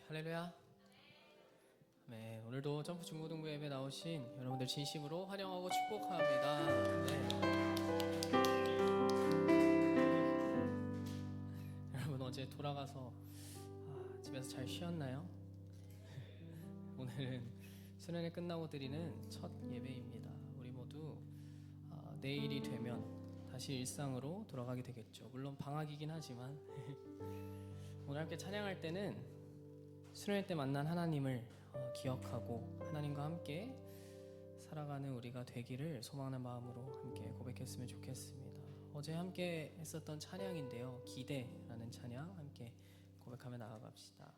할렐루야. 네, 오늘도 점프 중고등부 예배 나오신 여러분들 진심으로 환영하고 축복합니다. 네. 여러분 어제 돌아가서 집에서 잘 쉬었나요? 오늘은 수련회 끝나고 드리는 첫 예배입니다. 우리 모두 내일이 되면 다시 일상으로 돌아가게 되겠죠. 물론 방학이긴 하지만 오늘 함께 찬양할 때는 수련회 때 만난 하나님을 기억하고 하나님과 함께 살아가는 우리가 되기를 소망하는 마음으로 함께 고백했으면 좋겠습니다. 어제 함께 했었던 찬양인데요, 기대라는 찬양 함께 고백하며 나아갑시다.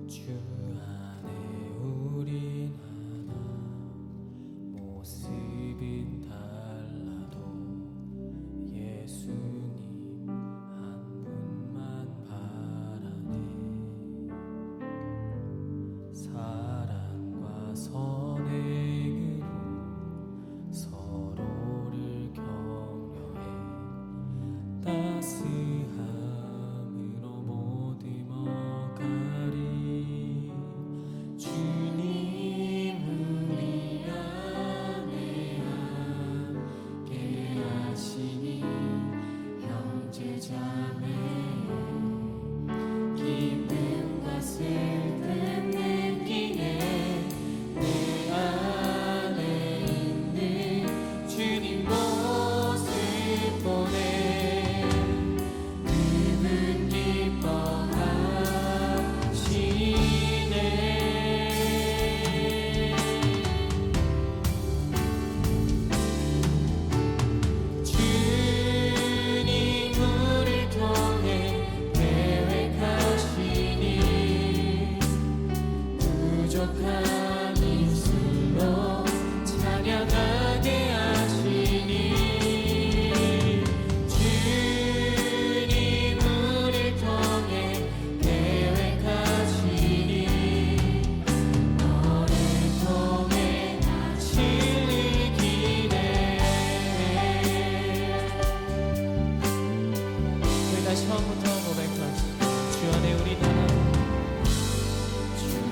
주 안에 우린 하나 모습은 달라도 예수님 한 분만 바라네. 사랑과 선행으로 서로를 격려해 따스함으로 모듬어가리. 주님 우리 안에 함께 하시니 형제자매 기쁨과 슬픔 느끼네. 내 안에 있는 주님 모습 보네. 그분 기뻐하시네. 부족한 입술로 찬양하게 하시니. 주님 우릴 통해 계획하시니. 너를 통해 진리기네. 우리 다시 처음부터 고백합시다. 주 안에 우리 하나. 주 안에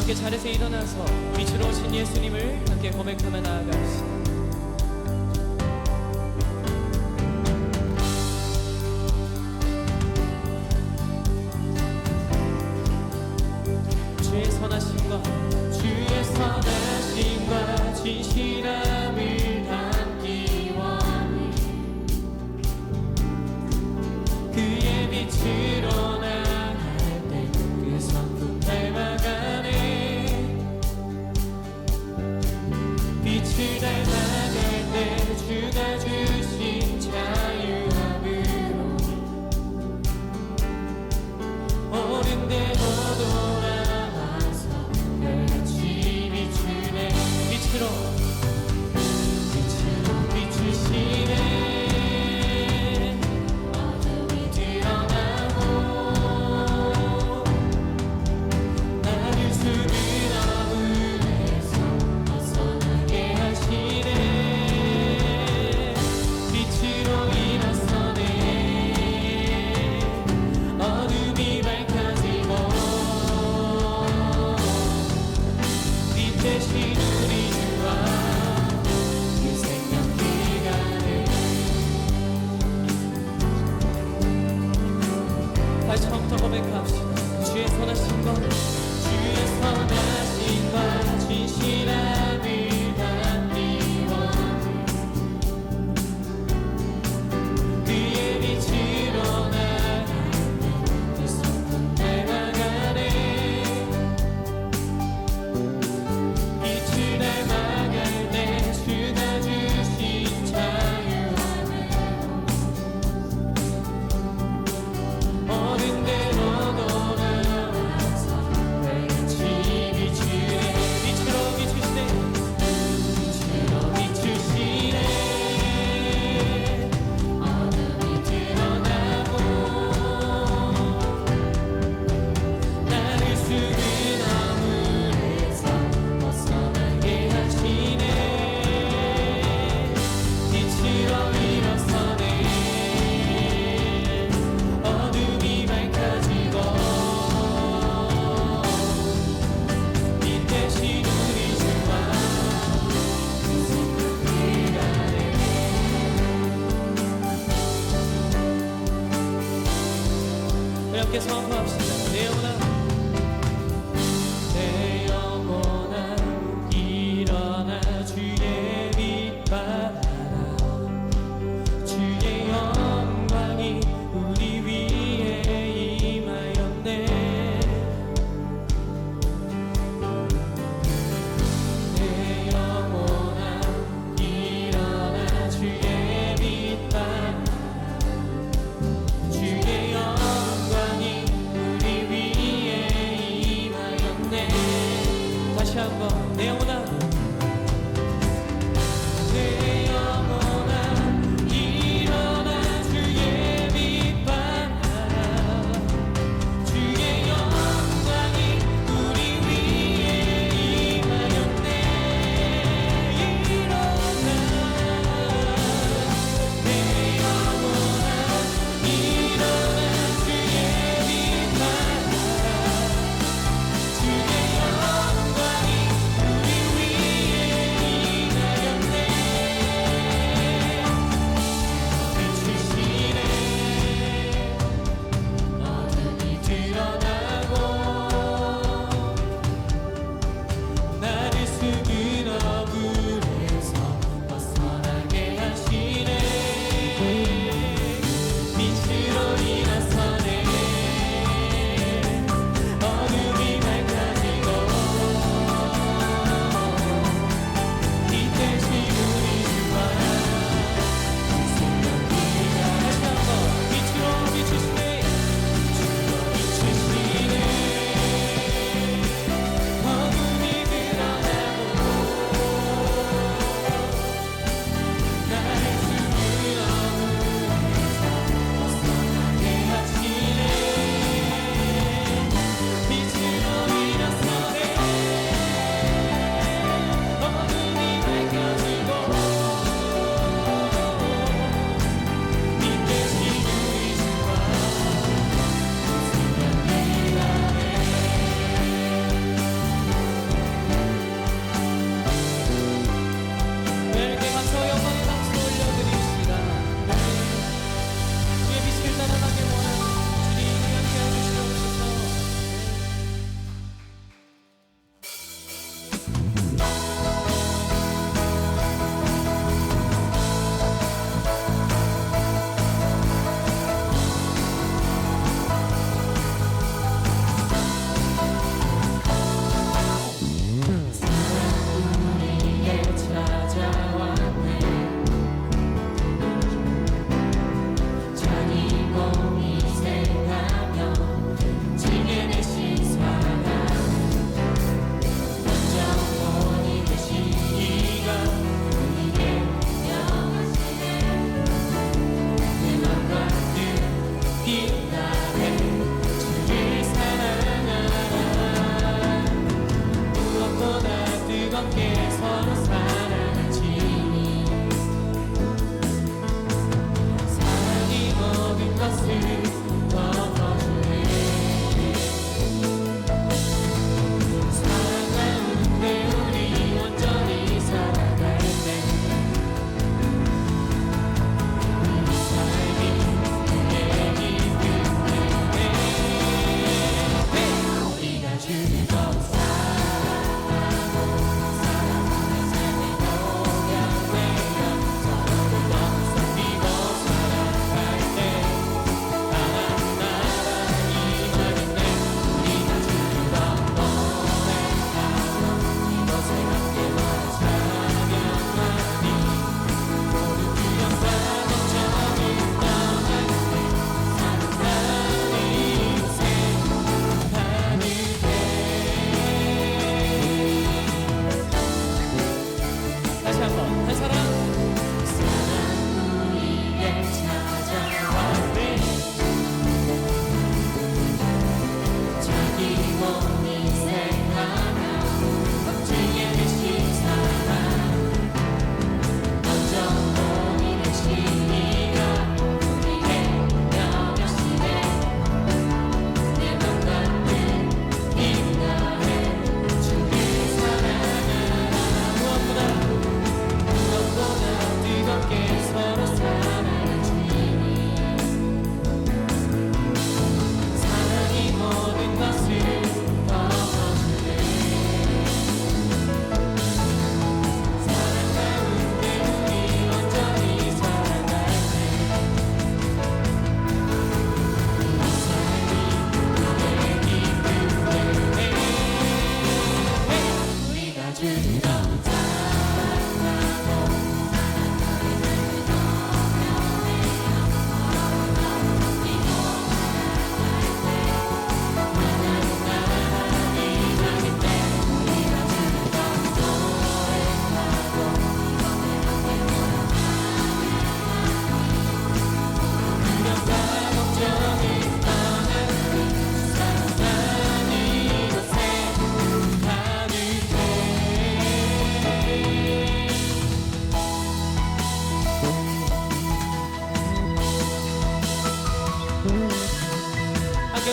함께 자리에서 일어나서 빛으로 오신 예수님을 함께 고백하며 나아갑시다. 주의 선하심과 진실함을 담기 원해 그의 빛으로 나갈 때 그 성품 닮아가네 빛을 닮아갈 때 주가 주신 자유함으로 옳은 대로 돌아와서 별같이 비추네 빛으로 비추시네 어둠이 드러나고 나를 수는 어둠에서 벗어나게 하시네 빛으로 일어서네 어둠이 밝혀지고 빛 대신 우리 주와 다시 처음부터 고백합시다. 주의 선하심과 진실함을 담기 원해 그의 빛으로 나가네 그 성품 닮아가네 빛을 닮아갈 때 주가 주신 자유함을 옳은 대로 돌아와서 별같이 비추네 빛으로 비추시네 어둠이 드러나고 나를 수는 어둠에서 벗어나게 하시네 빛으로 일어서네 어둠이 밝혀지고 빛 대신 우리 주와 생각이 가네 우리 함께 선포합시다. 내 영혼아 일어나 주의 빛 받아라 주의 영광이 우리 위에 임하였네 내 영혼아 일어나 주의 빛 받아라 주의 영광이 우리 위에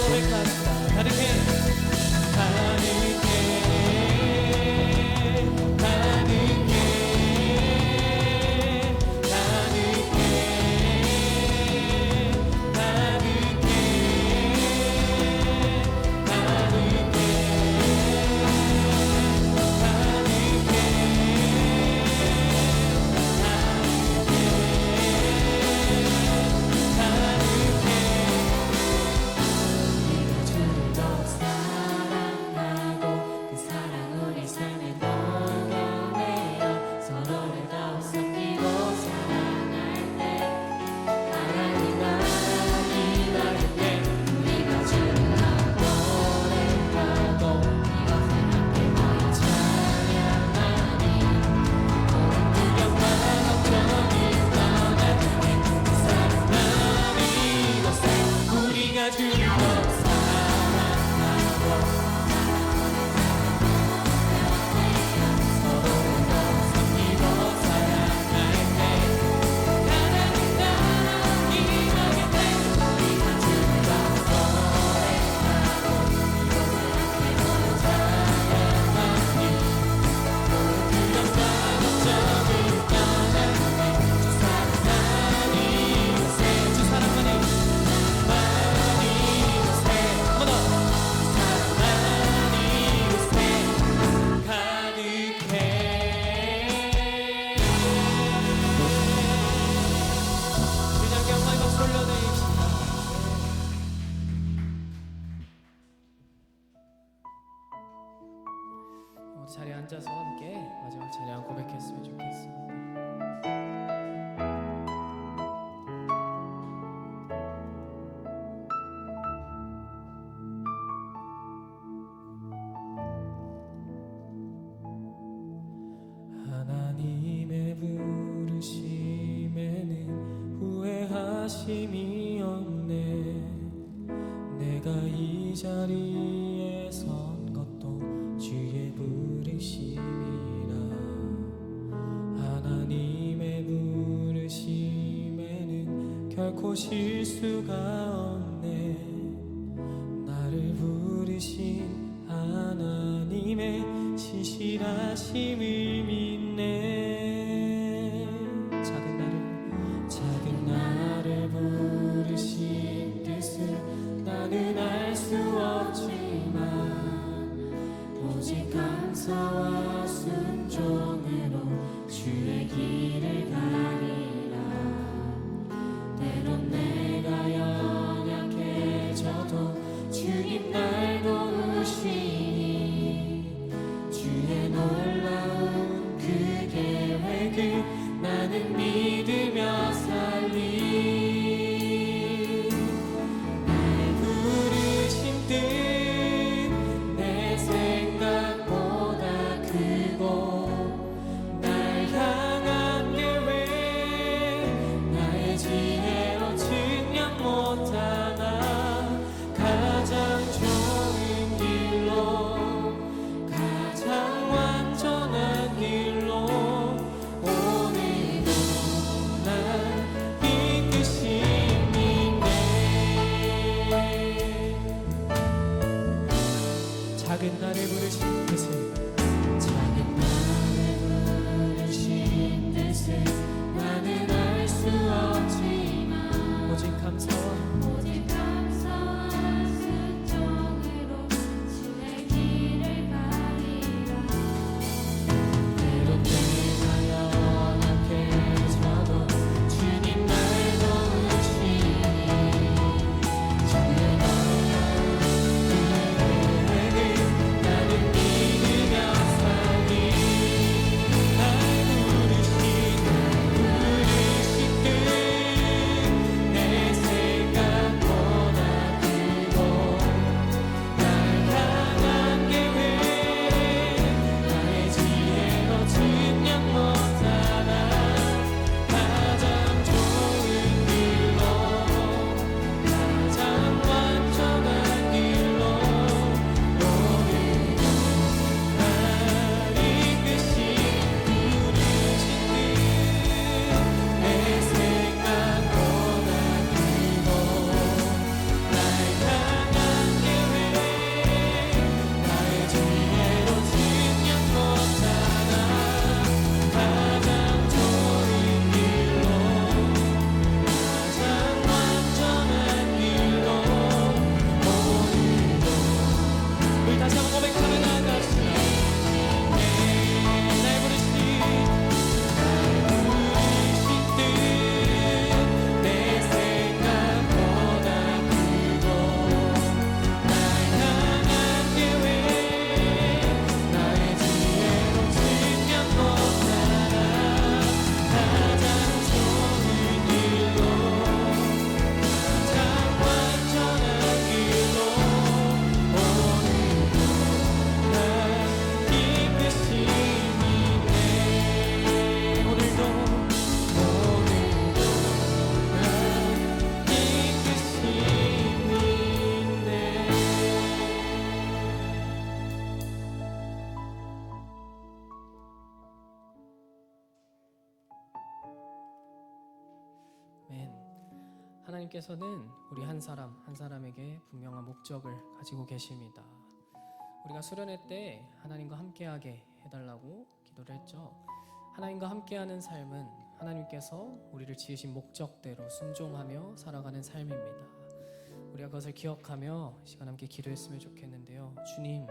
고백합시다. 가득해 가득해 가득해 가득해 자리에 앉아서 함께 마지막 찬양 고백했으면 좋겠습니다. 하나님의 부르심에는 후회하심이 없네. 내가 이 자리에 선 것도 주의 부르심이라. 하나님의 부르심에는 결코 실수가 없네. 나를 부르신 하나님의 신실하심을 믿네. 작은 나를 부르신 뜻을 나는 알 수 없지만 오직 감사와 순종으로 주의 길을 가리라. 때론 내가 연약해져도 주님 날 도우시니 주의 놀라운 그 계획을 나는 믿으며 살리. 작은 나를 부르신 뜻을 나는 알 수 없지만 오직 감사와 순종으로 주의 길을 가리라. 때론 내가 연약해져도 주님 날 도우시니 주의 나는 믿으며 하나님께서는 우리 한 사람 한 사람에게 분명한 목적을 가지고 계십니다. 우리가 수련회 때 하나님과 함께하게 해달라고 기도를 했죠. 하나님과 함께하는 삶은 하나님께서 우리를 지으신 목적대로 순종하며 살아가는 삶입니다. 우리가 그것을 기억하며 시간 함께 기도했으면 좋겠는데요. 주님,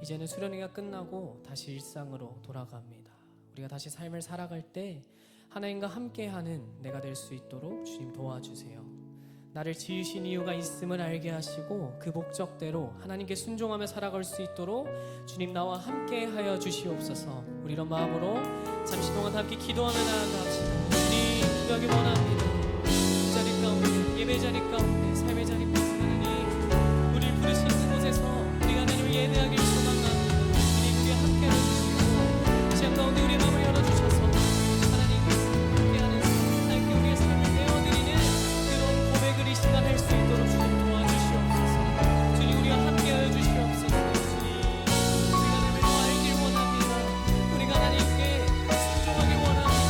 이제는 수련회가 끝나고 다시 일상으로 돌아갑니다. 우리가 다시 삶을 살아갈 때 하나님과 함께하는 내가 될 수 있도록 주님 도와주세요. 나를 지으신 이유가 있음을 알게 하시고 그 목적대로 하나님께 순종하며 살아갈 수 있도록 주님 나와 함께하여 주시옵소서. 우리 이런 마음으로 잠시 동안 함께 기도하며 나아갑시다. 주님, 기도하기 원합니다. 자리 가운데, 예배 자리 가운데, 삶의 자리 가운데 하나님 우리를 부르신 그곳에서 우리가 하나님을 예배하길 소망합니다. 주님, 우리와 함께 해주시고 시간 가운데 우리의 마음을 열어주셔서 이 시간 할 수 있도록 주님 도와주시옵소서. 주님, 우리와 함께하여 주시옵소서. 주님, 우리가 하나님을 더 알길 원합니다. 우리가 하나님께 순종하길 원합니다.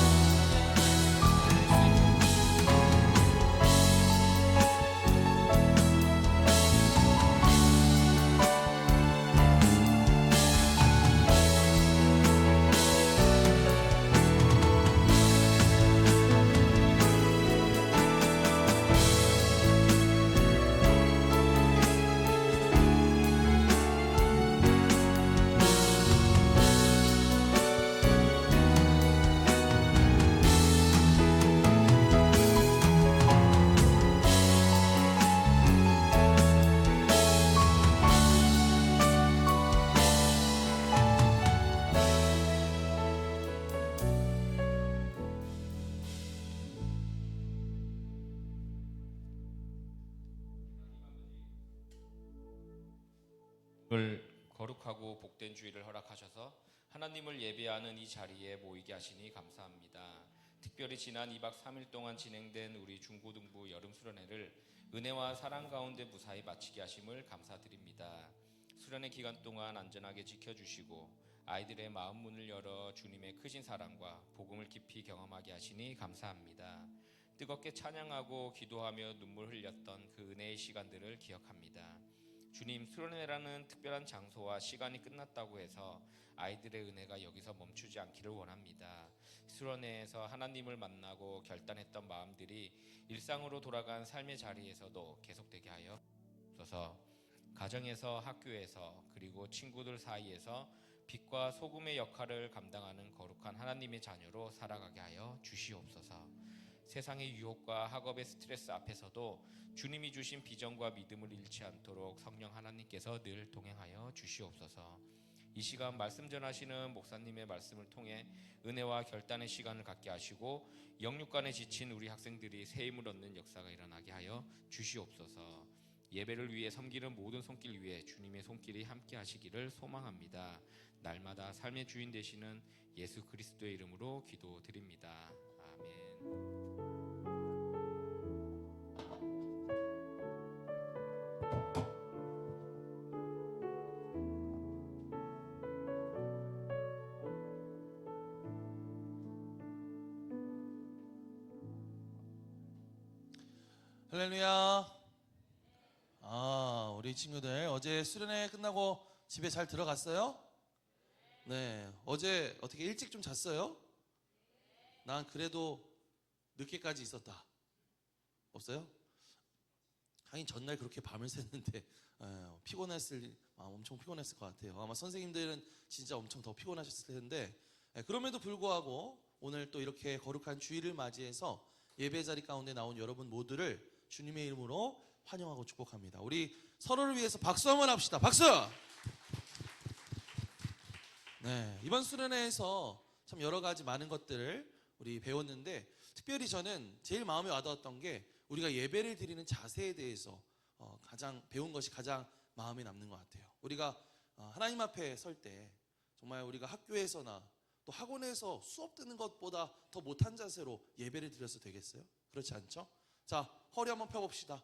오늘 거룩하고 복된 주일을 허락하셔서 하나님을 예배하는 이 자리에 모이게 하시니 감사합니다. 특별히 지난 2박 3일 동안 진행된 우리 중고등부 여름수련회를 은혜와 사랑 가운데 무사히 마치게 하심을 감사드립니다. 수련회 기간 동안 안전하게 지켜주시고 아이들의 마음 문을 열어 주님의 크신 사랑과 복음을 깊이 경험하게 하시니 감사합니다. 뜨겁게 찬양하고 기도하며 눈물 흘렸던 그 은혜의 시간들을 기억합니다. 주님, 수련회라는 특별한 장소와 시간이 끝났다고 해서 아이들의 은혜가 여기서 멈추지 않기를 원합니다. 수련회에서 하나님을 만나고 결단했던 마음들이 일상으로 돌아간 삶의 자리에서도 계속되게 하여 주셔서 가정에서, 학교에서, 그리고 친구들 사이에서 빛과 소금의 역할을 감당하는 거룩한 하나님의 자녀로 살아가게 하여 주시옵소서. 세상의 유혹과 학업의 스트레스 앞에서도 주님이 주신 비전과 믿음을 잃지 않도록 성령 하나님께서 늘 동행하여 주시옵소서. 이 시간 말씀 전하시는 목사님의 말씀을 통해 은혜와 결단의 시간을 갖게 하시고 영육간에 지친 우리 학생들이 새 힘을 얻는 역사가 일어나게 하여 주시옵소서. 예배를 위해 섬기는 모든 손길 위에 주님의 손길이 함께 하시기를 소망합니다. 날마다 삶의 주인 되시는 예수 그리스도의 이름으로 기도드립니다. 아멘. 할렐루야. 우리 친구들 어제 수련회 끝나고 집에 잘 들어갔어요? 네. 어제 어떻게 일찍 좀 잤어요? 난 그래도 늦게까지 있었다. 없어요? 하긴 전날 그렇게 밤을 샜는데 엄청 피곤했을 것 같아요. 아마 선생님들은 진짜 엄청 더 피곤하셨을 텐데 그럼에도 불구하고 오늘 또 이렇게 거룩한 주일을 맞이해서 예배 자리 가운데 나온 여러분 모두를 주님의 이름으로 환영하고 축복합니다. 우리 서로를 위해서 박수 한번 합시다. 박수! 네, 이번 수련회에서 참 여러 가지 많은 것들을 우리 배웠는데 특별히 저는 제일 마음에 와닿았던 게 우리가 예배를 드리는 자세에 대해서 가장 배운 것이 가장 마음에 남는 것 같아요. 우리가 하나님 앞에 설 때 정말 우리가 학교에서나 또 학원에서 수업 듣는 것보다 더 못한 자세로 예배를 드려서 되겠어요? 그렇지 않죠? 자, 허리 한번 펴봅시다.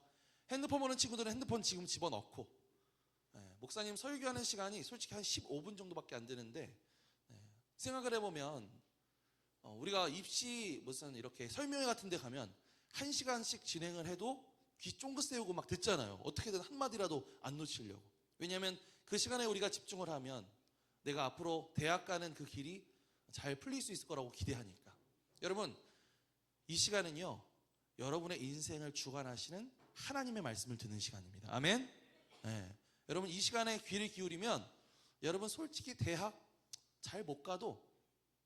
핸드폰 보는 친구들은 핸드폰 지금 집어넣고 목사님 설교하는 시간이 솔직히 한 15분 정도밖에 안 되는데 생각을 해보면 우리가 입시 무슨 이렇게 설명회 같은 데 가면 1시간씩 진행을 해도 귀 쫑긋 세우고 막 듣잖아요. 어떻게든 한마디라도 안 놓치려고. 왜냐하면 그 시간에 우리가 집중을 하면 내가 앞으로 대학 가는 그 길이 잘 풀릴 수 있을 거라고 기대하니까. 여러분, 이 시간은요, 여러분의 인생을 주관하시는 하나님의 말씀을 듣는 시간입니다. 아멘? 네. 여러분, 이 시간에 귀를 기울이면 여러분 솔직히 대학 잘 못 가도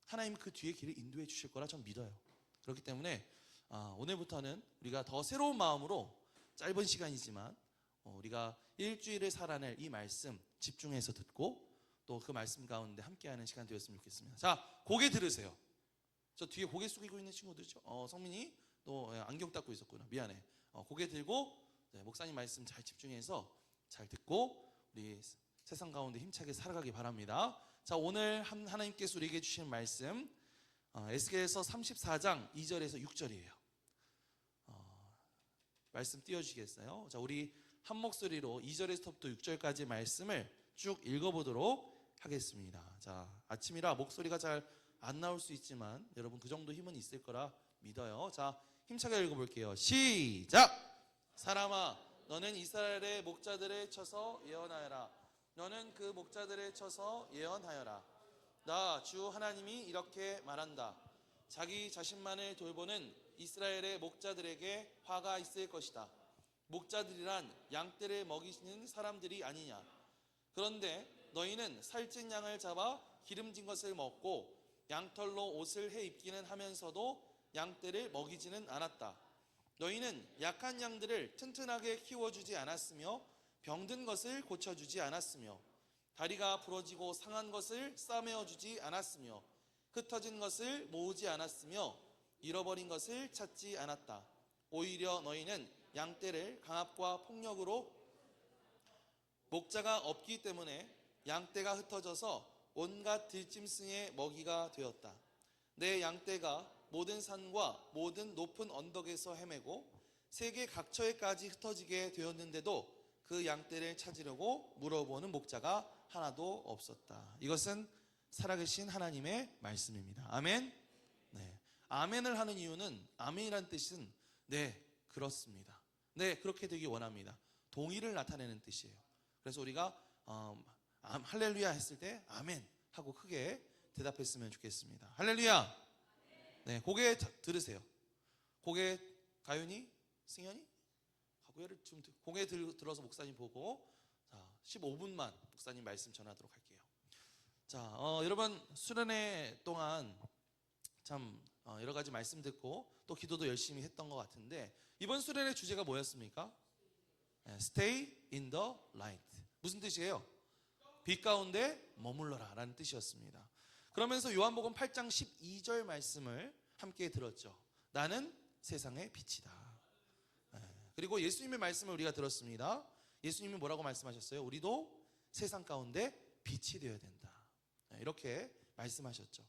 하나님 그 뒤에 길을 인도해 주실 거라 전 믿어요. 그렇기 때문에 오늘부터는 우리가 더 새로운 마음으로 짧은 시간이지만 우리가 일주일을 살아낼 이 말씀 집중해서 듣고 또 그 말씀 가운데 함께하는 시간 되었으면 좋겠습니다. 자, 고개 들으세요. 저 뒤에 고개 숙이고 있는 친구들죠. 성민이 또 안경 닦고 있었구나. 미안해. 고개 들고 목사님 말씀 잘 집중해서 잘 듣고 우리 세상 가운데 힘차게 살아가기 바랍니다. 자, 오늘 하나님께서 우리에게 주신 말씀 에스겔서 34장 2절에서 6절이에요. 말씀 띄워주시겠어요? 자, 우리 한 목소리로 2절에서부터 6절까지 말씀을 쭉 읽어보도록 하겠습니다. 자, 아침이라 목소리가 잘 안 나올 수 있지만 여러분 그 정도 힘은 있을 거라 믿어요. 자, 힘차게 읽어볼게요. 시작! 사람아, 너는 이스라엘의 목자들을 쳐서 예언하여라. 너는 그 목자들을 쳐서 예언하여라. 나 주 하나님이 이렇게 말한다. 자기 자신만을 돌보는 이스라엘의 목자들에게 화가 있을 것이다. 목자들이란 양떼를 먹이시는 사람들이 아니냐. 그런데 너희는 살찐 양을 잡아 기름진 것을 먹고 양털로 옷을 해 입기는 하면서도 양떼를 먹이지는 않았다. 너희는 약한 양들을 튼튼하게 키워주지 않았으며 병든 것을 고쳐주지 않았으며 다리가 부러지고 상한 것을 싸매어주지 않았으며 흩어진 것을 모으지 않았으며 잃어버린 것을 찾지 않았다. 오히려 너희는 양떼를 강압과 폭력으로 목자가 없기 때문에 양떼가 흩어져서 온갖 들짐승의 먹이가 되었다. 내 양떼가 모든 산과 모든 높은 언덕에서 헤매고 세계 각처에까지 흩어지게 되었는데도 그 양떼를 찾으려고 물어보는 목자가 하나도 없었다. 이것은 살아계신 하나님의 말씀입니다. 아멘. 네, 아멘을 하는 이유는 아멘이란 뜻은 네, 그렇습니다. 네, 그렇게 되기 원합니다. 동의를 나타내는 뜻이에요. 그래서 우리가 할렐루야 했을 때 아멘 하고 크게 대답했으면 좋겠습니다. 할렐루야. 네, 고개 들으세요. 고개 가윤이, 승현이 고개를 좀 고개 들어서 목사님 보고 자, 15분만 목사님 말씀 전하도록 할게요. 자, 여러분 수련회 동안 참 여러 가지 말씀 듣고 또 기도도 열심히 했던 것 같은데 이번 수련회 주제가 뭐였습니까? Stay in the light. 무슨 뜻이에요? 빛 가운데 머물러라 라는 뜻이었습니다. 그러면서 요한복음 8장 12절 말씀을 함께 들었죠. 나는 세상의 빛이다. 그리고 예수님의 말씀을 우리가 들었습니다. 예수님이 뭐라고 말씀하셨어요? 우리도 세상 가운데 빛이 되어야 된다. 이렇게 말씀하셨죠.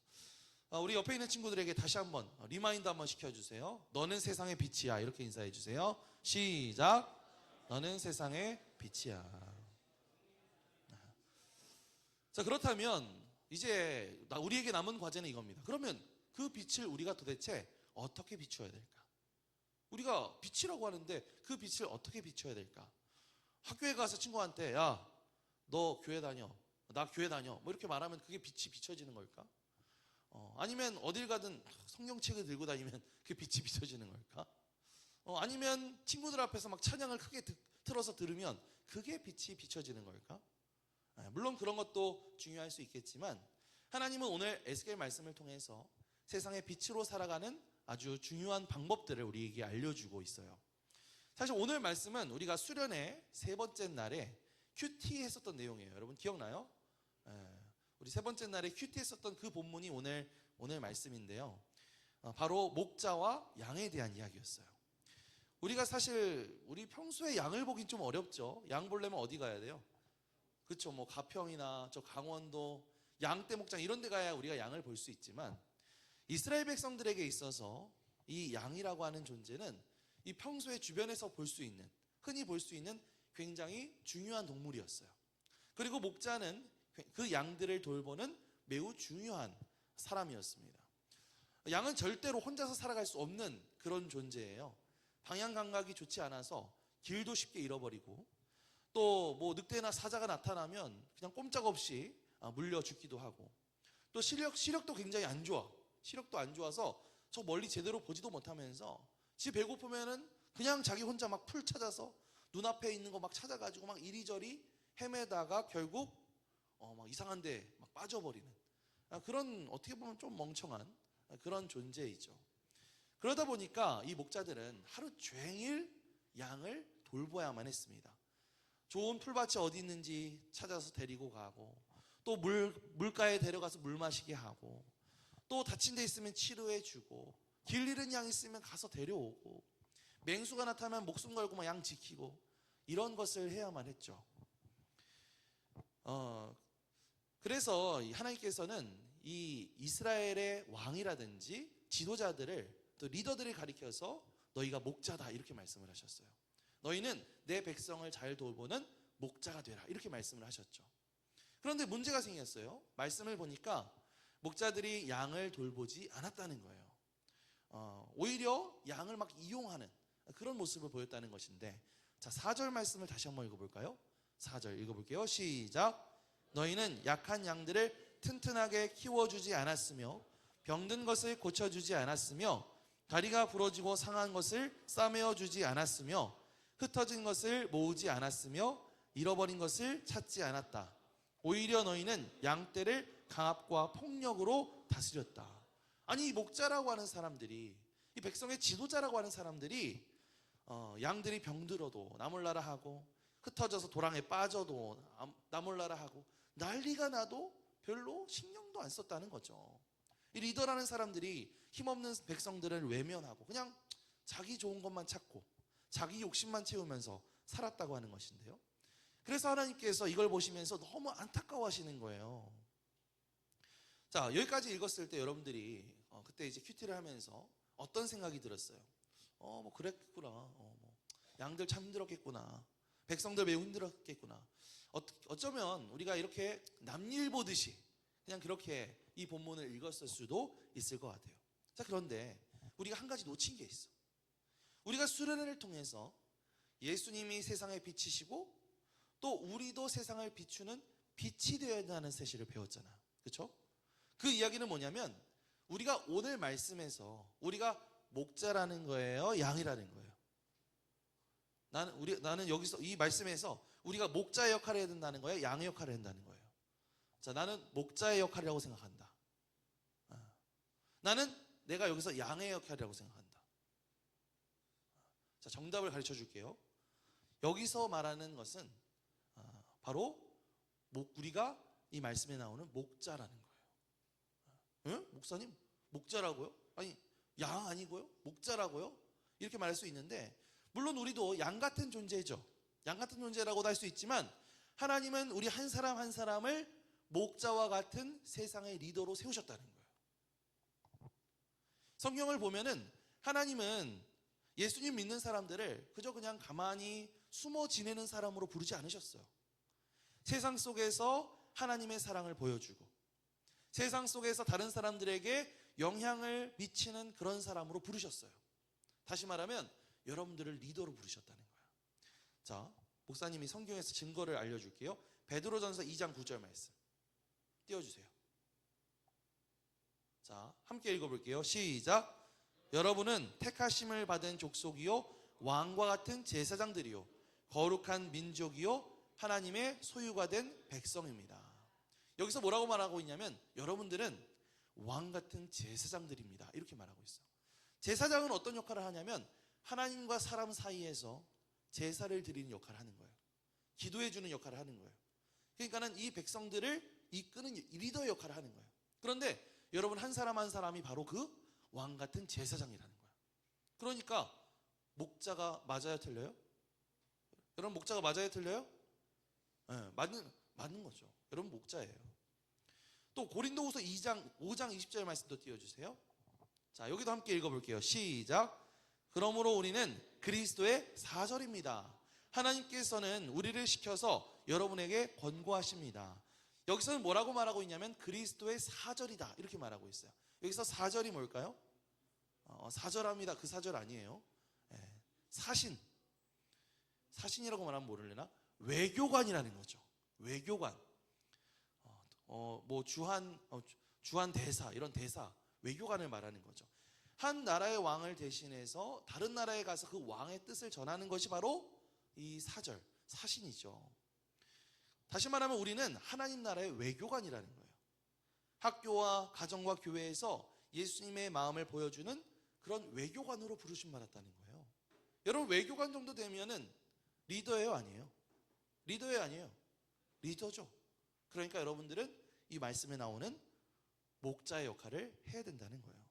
우리 옆에 있는 친구들에게 다시 한번 리마인드 한번 시켜주세요. 너는 세상의 빛이야. 이렇게 인사해 주세요. 시작. 너는 세상의 빛이야. 자, 그렇다면 이제 우리에게 남은 과제는 이겁니다. 그러면 그 빛을 우리가 도대체 어떻게 비추어야 될까? 우리가 빛이라고 하는데 그 빛을 어떻게 비춰야 될까? 학교에 가서 친구한테 야, 너 교회 다녀. 나 교회 다녀. 뭐 이렇게 말하면 그게 빛이 비춰지는 걸까? 아니면 어딜 가든 성경책을 들고 다니면 그 빛이 비춰지는 걸까? 아니면 친구들 앞에서 막 찬양을 크게 틀어서 들으면 그게 빛이 비춰지는 걸까? 물론 그런 것도 중요할 수 있겠지만 하나님은 오늘 에스겔 말씀을 통해서 세상의 빛으로 살아가는 아주 중요한 방법들을 우리에게 알려주고 있어요. 사실 오늘 말씀은 우리가 수련회 세 번째 날에 큐티 했었던 내용이에요. 여러분 기억나요? 우리 세 번째 날에 큐티 했었던 그 본문이 오늘 말씀인데요. 바로 목자와 양에 대한 이야기였어요. 우리가 사실 우리 평소에 양을 보긴 좀 어렵죠. 양 보려면 어디 가야 돼요? 그렇죠. 뭐 가평이나 저 강원도 양떼 목장 이런 데 가야 우리가 양을 볼 수 있지만 이스라엘 백성들에게 있어서 이 양이라고 하는 존재는 이 평소에 주변에서 볼 수 있는 흔히 볼 수 있는 굉장히 중요한 동물이었어요. 그리고 목자는 그 양들을 돌보는 매우 중요한 사람이었습니다. 양은 절대로 혼자서 살아갈 수 없는 그런 존재예요. 방향 감각이 좋지 않아서 길도 쉽게 잃어버리고, 또 뭐 늑대나 사자가 나타나면 그냥 꼼짝없이 물려 죽기도 하고, 또 시력도 굉장히 안 좋아. 시력도 안 좋아서 저 멀리 제대로 보지도 못하면서 지 배고프면은 그냥 자기 혼자 막 풀 찾아서 눈앞에 있는 거 막 찾아가지고 막 이리저리 헤매다가 결국 막 이상한 데 막 빠져버리는 그런, 어떻게 보면 좀 멍청한 그런 존재이죠. 그러다 보니까 이 목자들은 하루 종일 양을 돌봐야만 했습니다. 좋은 풀밭이 어디 있는지 찾아서 데리고 가고, 또 물가에 데려가서 물 마시게 하고, 또 다친 데 있으면 치료해 주고, 길 잃은 양 있으면 가서 데려오고, 맹수가 나타나면 목숨 걸고 막 양 지키고, 이런 것을 해야만 했죠. 그래서 하나님께서는 이 이스라엘의 왕이라든지 지도자들을, 또 리더들을 가리켜서 너희가 목자다 이렇게 말씀을 하셨어요. 너희는 내 백성을 잘 돌보는 목자가 되라 이렇게 말씀을 하셨죠. 그런데 문제가 생겼어요. 말씀을 보니까 목자들이 양을 돌보지 않았다는 거예요. 오히려 양을 막 이용하는 그런 모습을 보였다는 것인데, 자, 4절 말씀을 다시 한번 읽어볼까요? 4절 읽어볼게요. 시작. 너희는 약한 양들을 튼튼하게 키워주지 않았으며 병든 것을 고쳐주지 않았으며 다리가 부러지고 상한 것을 싸매어 주지 않았으며 흩어진 것을 모으지 않았으며 잃어버린 것을 찾지 않았다. 오히려 너희는 양떼를 강압과 폭력으로 다스렸다. 아니, 이 목자라고 하는 사람들이, 이 백성의 지도자라고 하는 사람들이 양들이 병들어도 나몰라라 하고, 흩어져서 도랑에 빠져도 나몰라라 하고, 난리가 나도 별로 신경도 안 썼다는 거죠. 이 리더라는 사람들이 힘없는 백성들을 외면하고 그냥 자기 좋은 것만 찾고 자기 욕심만 채우면서 살았다고 하는 것인데요. 그래서 하나님께서 이걸 보시면서 너무 안타까워하시는 거예요. 자, 여기까지 읽었을 때 여러분들이 그때 이제 큐티를 하면서 어떤 생각이 들었어요? 뭐 그랬구나. 뭐 양들 참 힘들었겠구나. 백성들 매우 힘들었겠구나. 어쩌면 우리가 이렇게 남일 보듯이 그냥 그렇게 이 본문을 읽었을 수도 있을 것 같아요. 자, 그런데 우리가 한 가지 놓친 게 있어. 우리가 수련회를 통해서 예수님이 세상에 빛이시고 또 우리도 세상을 비추는 빛이 되어야 한다는 사실을 배웠잖아. 그렇죠? 그 이야기는 뭐냐면 우리가 오늘 말씀에서 우리가 목자라는 거예요, 양이라는 거예요. 나는 여기서 이 말씀에서 우리가 목자의 역할을 해야 된다는 거예요, 양의 역할을 해야 된다는 거예요. 자, 나는 목자의 역할이라고 생각한다. 나는 내가 여기서 양의 역할이라고 생각한다. 자, 정답을 가르쳐 줄게요. 여기서 말하는 것은 바로 우리가 이 말씀에 나오는 목자라는 거예요. 응? 목사님, 목자라고요? 아니, 양 아니고요? 목자라고요? 이렇게 말할 수 있는데, 물론 우리도 양 같은 존재죠. 양 같은 존재라고도 할 수 있지만 하나님은 우리 한 사람 한 사람을 목자와 같은 세상의 리더로 세우셨다는 거예요. 성경을 보면은 하나님은 예수님 믿는 사람들을 그저 그냥 가만히 숨어 지내는 사람으로 부르지 않으셨어요. 세상 속에서 하나님의 사랑을 보여주고 세상 속에서 다른 사람들에게 영향을 미치는 그런 사람으로 부르셨어요. 다시 말하면 여러분들을 리더로 부르셨다는 거예요. 자, 목사님이 성경에서 증거를 알려줄게요. 베드로전서 2장 9절 말씀 띄워주세요. 자, 함께 읽어볼게요. 시작. 여러분은 택하심을 받은 족속이요 왕과 같은 제사장들이요 거룩한 민족이요 하나님의 소유가 된 백성입니다. 여기서 뭐라고 말하고 있냐면 여러분들은 왕 같은 제사장들입니다. 이렇게 말하고 있어요. 제사장은 어떤 역할을 하냐면 하나님과 사람 사이에서 제사를 드리는 역할을 하는 거예요. 기도해 주는 역할을 하는 거예요. 그러니까는 이 백성들을 이끄는 리더의 역할을 하는 거예요. 그런데 여러분 한 사람 한 사람이 바로 그 왕 같은 제사장이라는 거예요. 그러니까 목자가 맞아요, 틀려요? 여러분 목자가 맞아요, 틀려요? 네, 맞는 거죠. 여러분 목자예요. 또 고린도후서 5장 20절 말씀도 띄워주세요. 자, 여기도 함께 읽어볼게요. 시작. 그러므로 우리는 그리스도의 사절입니다. 하나님께서는 우리를 시켜서 여러분에게 권고하십니다. 여기서는 뭐라고 말하고 있냐면 그리스도의 사절이다 이렇게 말하고 있어요. 여기서 사절이 뭘까요? 사절합니다. 그 사절 아니에요. 네. 사신이라고 말하면 모르려나? 외교관이라는 거죠. 외교관. 뭐 주한 대사, 이런 대사, 외교관을 말하는 거죠. 한 나라의 왕을 대신해서 다른 나라에 가서 그 왕의 뜻을 전하는 것이 바로 이 사신이죠. 다시 말하면 우리는 하나님 나라의 외교관이라는 거예요. 학교와 가정과 교회에서 예수님의 마음을 보여주는 그런 외교관으로 부르심 받았다는 거예요. 여러분, 외교관 정도 되면은 리더예요, 아니에요? 리더예요, 아니에요? 리더죠. 그러니까 여러분들은 이 말씀에 나오는 목자의 역할을 해야 된다는 거예요.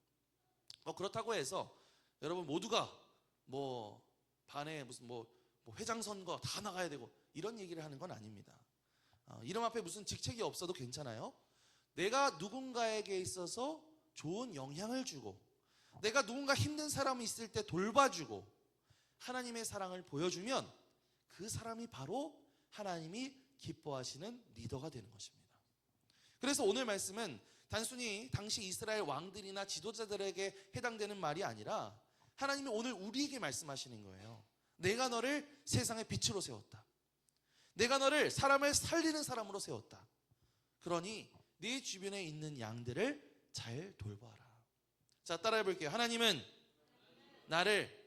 그렇다고 해서 여러분 모두가 뭐 반에 무슨 뭐 회장 선거 다 나가야 되고 이런 얘기를 하는 건 아닙니다. 이름 앞에 무슨 직책이 없어도 괜찮아요. 내가 누군가에게 있어서 좋은 영향을 주고, 내가 누군가 힘든 사람이 있을 때 돌봐주고 하나님의 사랑을 보여주면 그 사람이 바로 하나님이 기뻐하시는 리더가 되는 것입니다. 그래서 오늘 말씀은 단순히 당시 이스라엘 왕들이나 지도자들에게 해당되는 말이 아니라 하나님이 오늘 우리에게 말씀하시는 거예요. 내가 너를 세상의 빛으로 세웠다. 내가 너를 사람을 살리는 사람으로 세웠다. 그러니 네 주변에 있는 양들을 잘 돌봐라. 자, 따라해 볼게요. 하나님은 나를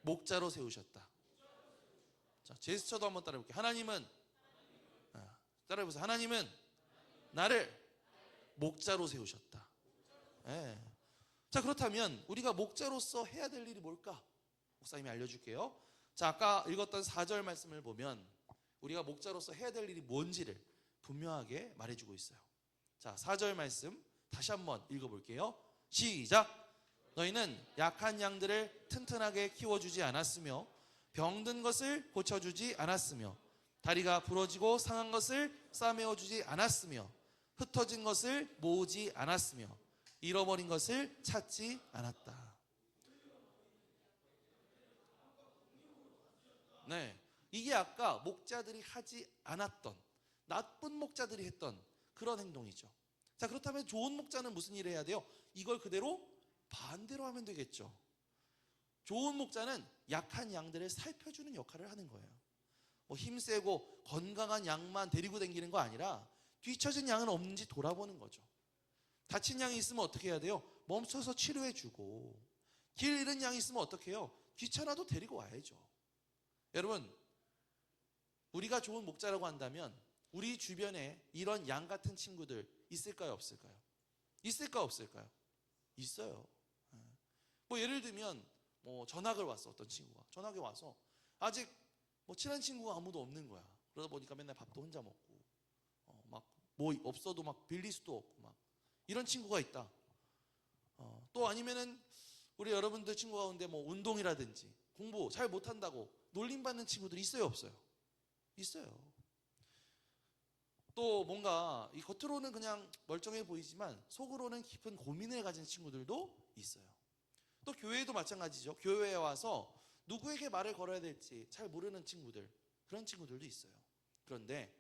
목자로 세우셨다. 자, 제스처도 한번 따라해 볼게요. 하나님은, 따라해 보세요. 하나님은 나를 목자로 세우셨다. 네. 자, 그렇다면 우리가 목자로서 해야 될 일이 뭘까? 목사님이 알려줄게요. 자, 아까 읽었던 4절 말씀을 보면 우리가 목자로서 해야 될 일이 뭔지를 분명하게 말해주고 있어요. 자, 4절 말씀 다시 한번 읽어볼게요. 시작. 너희는 약한 양들을 튼튼하게 키워주지 않았으며 병든 것을 고쳐주지 않았으며 다리가 부러지고 상한 것을 싸매어주지 않았으며 흩어진 것을 모으지 않았으며 잃어버린 것을 찾지 않았다. 네, 이게 아까 목자들이 하지 않았던, 나쁜 목자들이 했던 그런 행동이죠. 자, 그렇다면 좋은 목자는 무슨 일을 해야 돼요? 이걸 그대로 반대로 하면 되겠죠. 좋은 목자는 약한 양들을 살펴주는 역할을 하는 거예요. 뭐 힘세고 건강한 양만 데리고 다니는 거 아니라 뒤처진 양은 없는지 돌아보는 거죠. 다친 양이 있으면 어떻게 해야 돼요? 멈춰서 치료해주고, 길 잃은 양이 있으면 어떻게 해요? 귀찮아도 데리고 와야죠. 여러분, 우리가 좋은 목자라고 한다면 우리 주변에 이런 양 같은 친구들 있을까요, 없을까요? 있을까요, 없을까요? 있어요. 뭐 예를 들면 뭐 전학을 왔어. 어떤 친구가 전학에 와서 아직 뭐 친한 친구가 아무도 없는 거야. 그러다 보니까 맨날 밥도 혼자 먹고 막 뭐 없어도 막 빌릴 수도 없고 막 이런 친구가 있다. 또 아니면은 우리 여러분들 친구 가운데 뭐 운동이라든지 공부 잘 못한다고 놀림받는 친구들이 있어요, 없어요? 있어요. 또 뭔가 이 겉으로는 그냥 멀쩡해 보이지만 속으로는 깊은 고민을 가진 친구들도 있어요. 또 교회도 마찬가지죠. 교회에 와서 누구에게 말을 걸어야 될지 잘 모르는 친구들, 그런 친구들도 있어요. 그런데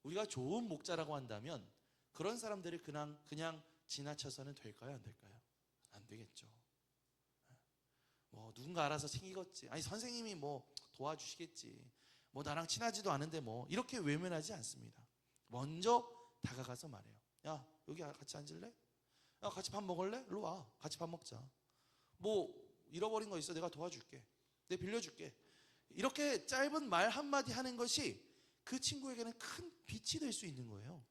우리가 좋은 목자라고 한다면 그런 사람들을 그냥 지나쳐서는 될까요, 안 될까요? 안 되겠죠. 뭐 누군가 알아서 챙기겠지. 아니 선생님이 뭐 도와주시겠지. 뭐 나랑 친하지도 않은데 뭐 이렇게 외면하지 않습니다. 먼저 다가가서 말해요. 야, 여기 같이 앉을래? 야, 같이 밥 먹을래? 일로 와. 같이 밥 먹자. 뭐 잃어버린 거 있어? 내가 도와줄게. 내가 빌려줄게. 이렇게 짧은 말 한마디 하는 것이 그 친구에게는 큰 빛이 될 수 있는 거예요.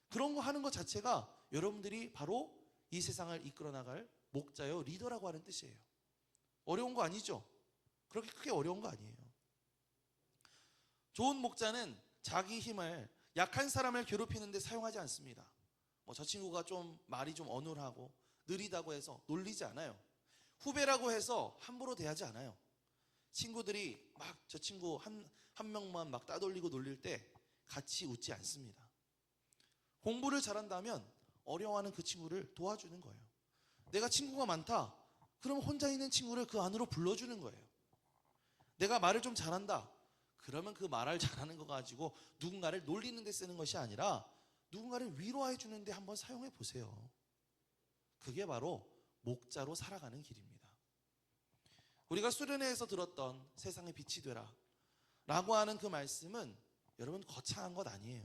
그런 거 하는 것 자체가 여러분들이 바로 이 세상을 이끌어 나갈 목자요, 리더라고 하는 뜻이에요. 어려운 거 아니죠? 그렇게 크게 어려운 거 아니에요. 좋은 목자는 자기 힘을 약한 사람을 괴롭히는 데 사용하지 않습니다. 뭐 저 친구가 좀 말이 좀 어눌하고 느리다고 해서 놀리지 않아요. 후배라고 해서 함부로 대하지 않아요. 친구들이 막 저 친구 한 명만 막 따돌리고 놀릴 때 같이 웃지 않습니다. 공부를 잘한다면 어려워하는 그 친구를 도와주는 거예요. 내가 친구가 많다. 그럼 혼자 있는 친구를 그 안으로 불러주는 거예요. 내가 말을 좀 잘한다. 그러면 그 말을 잘하는 거 가지고 누군가를 놀리는 데 쓰는 것이 아니라 누군가를 위로해 주는 데 한번 사용해 보세요. 그게 바로 목자로 살아가는 길입니다. 우리가 수련회에서 들었던 세상의 빛이 되라 라고 하는 그 말씀은 여러분 거창한 것 아니에요.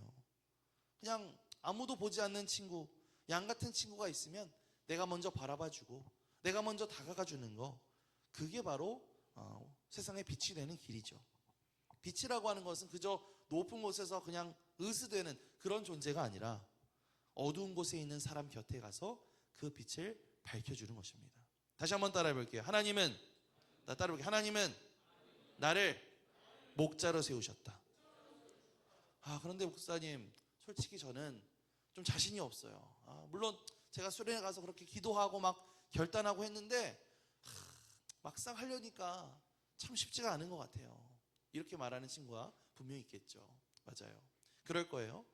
그냥 아무도 보지 않는 친구, 양 같은 친구가 있으면 내가 먼저 바라봐주고 내가 먼저 다가가주는 거, 그게 바로 세상의 빛이 되는 길이죠. 빛이라고 하는 것은 그저 높은 곳에서 그냥 으스대는 그런 존재가 아니라 어두운 곳에 있는 사람 곁에 가서 그 빛을 밝혀주는 것입니다. 다시 한번 따라해 볼게요. 하나님은 나를 목자로 세우셨다. 그런데 목사님, 솔직히 저는 좀 자신이 없어요. 물론 제가 수련회 가서 그렇게 기도하고 막 결단하고 했는데 막상 하려니까 참 쉽지가 않은 것 같아요. 이렇게 말하는 친구가 분명히 있겠죠. 맞아요. 그럴 거예요.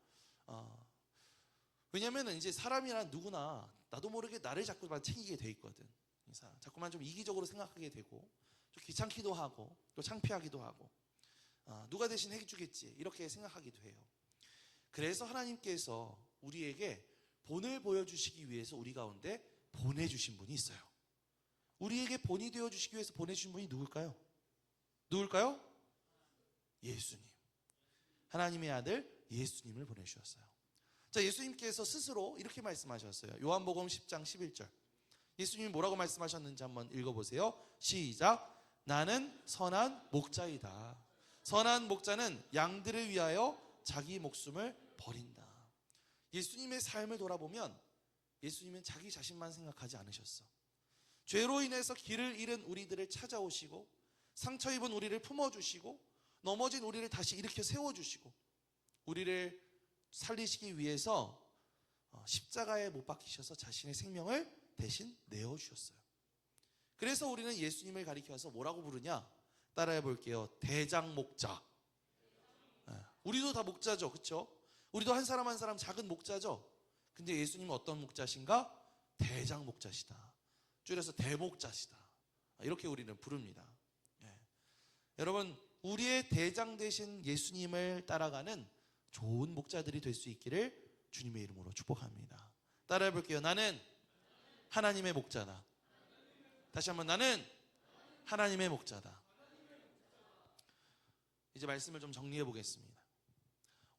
왜냐하면 이제 사람이란 누구나 나도 모르게 나를 자꾸만 챙기게 돼 있거든. 자꾸만 좀 이기적으로 생각하게 되고 좀 귀찮기도 하고 또 창피하기도 하고 누가 대신 해주겠지 이렇게 생각하기도 해요. 그래서 하나님께서 우리에게 본을 보여주시기 위해서 우리 가운데 보내주신 분이 있어요. 우리에게 본이 되어주시기 위해서 보내주신 분이 누굴까요? 예수님. 하나님의 아들 예수님을 보내주셨어요. 자, 예수님께서 스스로 이렇게 말씀하셨어요. 요한복음 10장 11절. 예수님이 뭐라고 말씀하셨는지 한번 읽어보세요. 시작. 나는 선한 목자이다. 선한 목자는 양들을 위하여 자기 목숨을 버린다. 예수님의 삶을 돌아보면 예수님은 자기 자신만 생각하지 않으셨어. 죄로 인해서 길을 잃은 우리들을 찾아오시고 상처 입은 우리를 품어주시고 넘어진 우리를 다시 일으켜 세워주시고 우리를 살리시기 위해서 십자가에 못 박히셔서 자신의 생명을 대신 내어주셨어요. 그래서 우리는 예수님을 가리켜서 뭐라고 부르냐? 따라해 볼게요. 대장목자. 우리도 다 목자죠, 그렇죠? 우리도 한 사람 한 사람 작은 목자죠. 근데 예수님은 어떤 목자신가? 대장목자시다. 줄여서 대목자시다. 이렇게 우리는 부릅니다. 여러분, 우리의 대장 되신 예수님을 따라가는 좋은 목자들이 될 수 있기를 주님의 이름으로 축복합니다. 따라해 볼게요. 나는 하나님의 목자다. 다시 한번, 나는 하나님의 목자다. 이제 말씀을 좀 정리해 보겠습니다.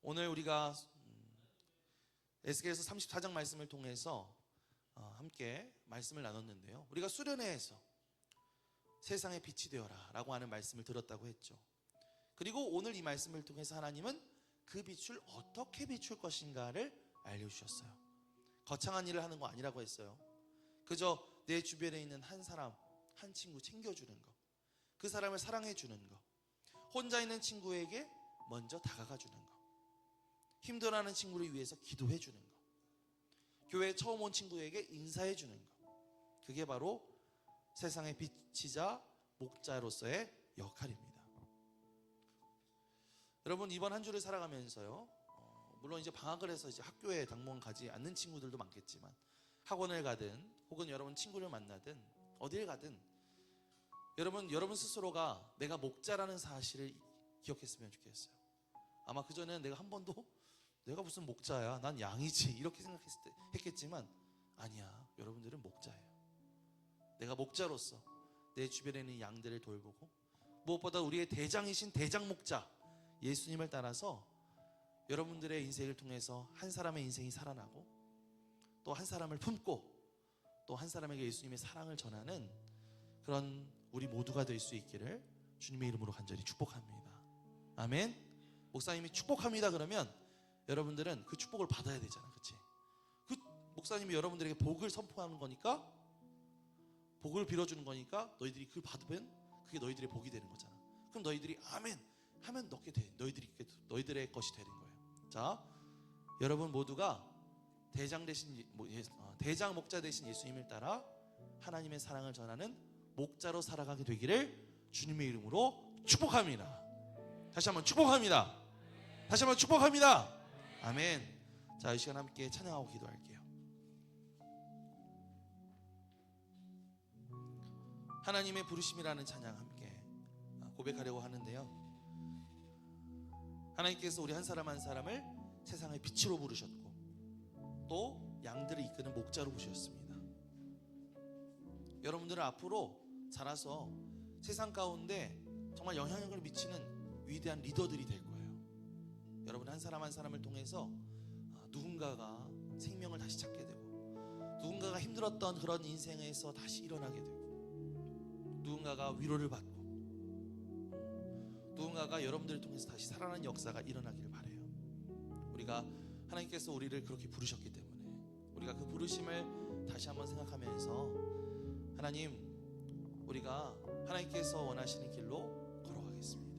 오늘 우리가 에스겔서 34장 말씀을 통해서 함께 말씀을 나눴는데요. 우리가 수련회에서 세상의 빛이 되어라 라고 하는 말씀을 들었다고 했죠. 그리고 오늘 이 말씀을 통해서 하나님은 그 빛을 어떻게 비출 것인가를 알려주셨어요. 거창한 일을 하는 거 아니라고 했어요. 그저 내 주변에 있는 한 사람, 한 친구 챙겨주는 거, 그 사람을 사랑해주는 거, 혼자 있는 친구에게 먼저 다가가주는 거, 힘들어하는 친구를 위해서 기도해주는 거, 교회에 처음 온 친구에게 인사해주는 거, 그게 바로 세상의 빛이자 목자로서의 역할입니다. 여러분, 이번 한 주를 살아가면서요, 물론 이제 방학을 해서 이제 학교에 당분 가지 않는 친구들도 많겠지만 학원을 가든 혹은 여러분 친구를 만나든 어딜 가든 여러분 스스로가 내가 목자라는 사실을 기억했으면 좋겠어요. 아마 그전에는 내가 한 번도 내가 무슨 목자야, 난 양이지 이렇게 했겠지만 아니야, 여러분들은 목자예요. 내가 목자로서 내 주변에 있는 양들을 돌보고 무엇보다 우리의 대장이신 대장 목자 예수님을 따라서 여러분들의 인생을 통해서 한 사람의 인생이 살아나고 또 한 사람을 품고 또 한 사람에게 예수님의 사랑을 전하는 그런 우리 모두가 될 수 있기를 주님의 이름으로 간절히 축복합니다. 아멘. 목사님이 축복합니다 그러면 여러분들은 그 축복을 받아야 되잖아, 그렇지? 그 목사님이 여러분들에게 복을 선포하는 거니까, 복을 빌어주는 거니까 너희들이 그걸 받으면 그게 너희들의 복이 되는 거잖아. 그럼 너희들이 아멘 하면 넣게 돼. 너희들의 것이 되는 거예요. 자, 여러분 모두가 대장 목자 되신 예수님을 따라 하나님의 사랑을 전하는 목자로 살아가게 되기를 주님의 이름으로 축복합니다. 다시 한번 축복합니다. 다시 한번 축복합니다. 아멘. 자, 이 시간 함께 찬양하고 기도할게요. 하나님의 부르심이라는 찬양 함께 고백하려고 하는데요. 하나님께서 우리 한 사람 한 사람을 세상의 빛으로 부르셨고 또 양들을 이끄는 목자로 부르셨습니다. 여러분들은 앞으로 자라서 세상 가운데 정말 영향력을 미치는 위대한 리더들이 될 거예요. 여러분 한 사람 한 사람을 통해서 누군가가 생명을 다시 찾게 되고, 누군가가 힘들었던 그런 인생에서 다시 일어나게 되고, 누군가가 위로를 받고, 누군가가 여러분들을 통해서 다시 살아나는 역사가 일어나기를 바라요. 우리가 하나님께서 우리를 그렇게 부르셨기 때문에 우리가 그 부르심을 다시 한번 생각하면서, 하나님, 우리가 하나님께서 원하시는 길로 걸어가겠습니다.